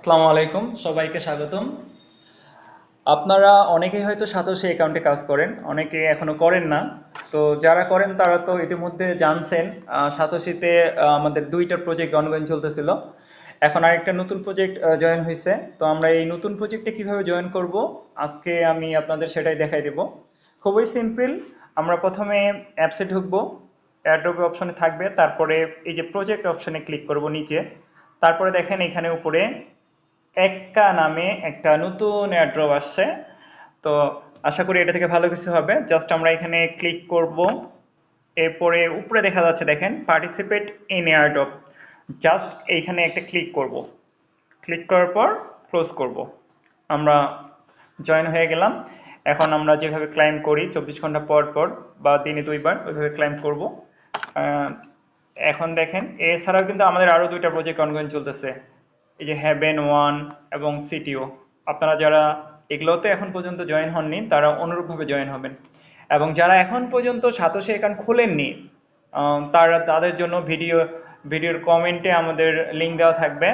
আসসালামু আলাইকুম, সবাইকে স্বাগতম। আপনারা অনেকেই হয়তো সাতোশি অ্যাকাউন্টে কাজ করেন, অনেকে এখনো করেন না। তো যারা করেন তারা তো ইতিমধ্যে জানছেন সাতোশিতে আমাদের দুইটা প্রজেক্ট অনগোয়িং চলতেছিল। এখন আরেকটা নতুন প্রজেক্ট জয়েন হয়েছে। তো আমরা এই নতুন প্রজেক্টে কিভাবে জয়েন করব, আজকে আমি আপনাদের সেটাই দেখাই দেব। খুবই সিম্পল। আমরা প্রথমে অ্যাপসে ঢুকবো, অ্যাড্রপ অপশনে থাকবে, তারপরে এই যে প্রজেক্ট অপশনে ক্লিক করব নিচে। তারপরে দেখেন এখানে উপরে এক্কা নামে একটা নতুন এয়ারড্রপ আসছে। তো আশা করি এটা থেকে ভালো কিছু হবে। জাস্ট আমরা এখানে ক্লিক করব। এরপরে উপরে দেখা যাচ্ছে দেখেন পার্টিসিপেট ইন এয়ারড্রপ। জাস্ট এইখানে একটা ক্লিক করব। ক্লিক করার পর ক্লোজ করব। আমরা জয়েন হয়ে গেলাম। এখন আমরা যেভাবে ক্লাইম করি 24 ঘন্টা পর পর বা দিনে দুইবার ওইভাবে ক্লাইম করব। আহ, এখন দেখেন এছাড়াও কিন্তু আমাদের আরও দুইটা প্রজেক্ট অনগোয়িং চলতেছে। এই যে হ্যাভেন ওয়ান এবং সিটিও। আপনারা যারা এগুলোতে এখন পর্যন্ত জয়েন হননি তারা অনুরূপভাবে জয়েন হবেন। এবং যারা এখন পর্যন্ত সাতোশি অ্যাকাউন্ট খোলেননি তারা তাদের জন্য ভিডিওর কমেন্টে আমাদের লিঙ্ক দেওয়া থাকবে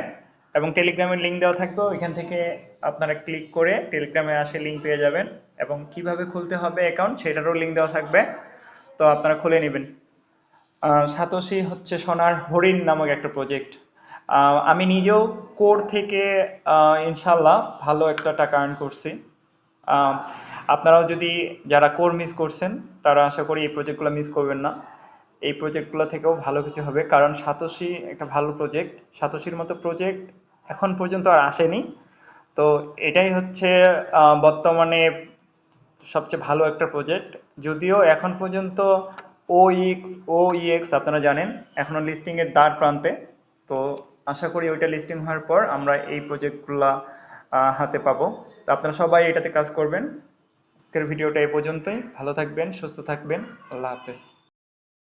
এবং টেলিগ্রামের লিঙ্ক দেওয়া থাকবে। ওইখান থেকে আপনারা ক্লিক করে টেলিগ্রামে আসে লিঙ্ক পেয়ে যাবেন এবং কিভাবে খুলতে হবে অ্যাকাউন্ট সেটারও লিঙ্ক দেওয়া থাকবে। তো আপনারা খুলে নেবেন। সাতোশি হচ্ছে সোনার হরিণ নামক একটা প্রজেক্ট। আমি নিজেও কোর থেকে ইনশাল্লাহ ভালো একটা টাকা আর্ন করছি। আহ, আপনারাও যদি যারা কোর মিস করছেন তারা আশা করি এই প্রজেক্টগুলো মিস করবেন না। এই প্রজেক্টগুলো থেকেও ভালো কিছু হবে, কারণ সাতোশি একটা ভালো প্রজেক্ট। সাতোশির মতো প্রজেক্ট এখন পর্যন্ত আর আসেনি। তো এটাই হচ্ছে বর্তমানে সবচেয়ে ভালো একটা প্রজেক্ট। যদিও এখন পর্যন্ত ও ইএক্স আপনারা জানেন এখনো লিস্টিং এর দ্বার প্রান্তে। তো আশা করি ওইটা লিস্টিং হওয়ার পর আমরা এই প্রজেক্টগুলা হাতে পাবো। তো আপনারা সবাই এটাতে কাজ করবেন। আজকের ভিডিওটা এই পর্যন্তই। ভালো থাকবেন, সুস্থ থাকবেন। আল্লাহ হাফেজ।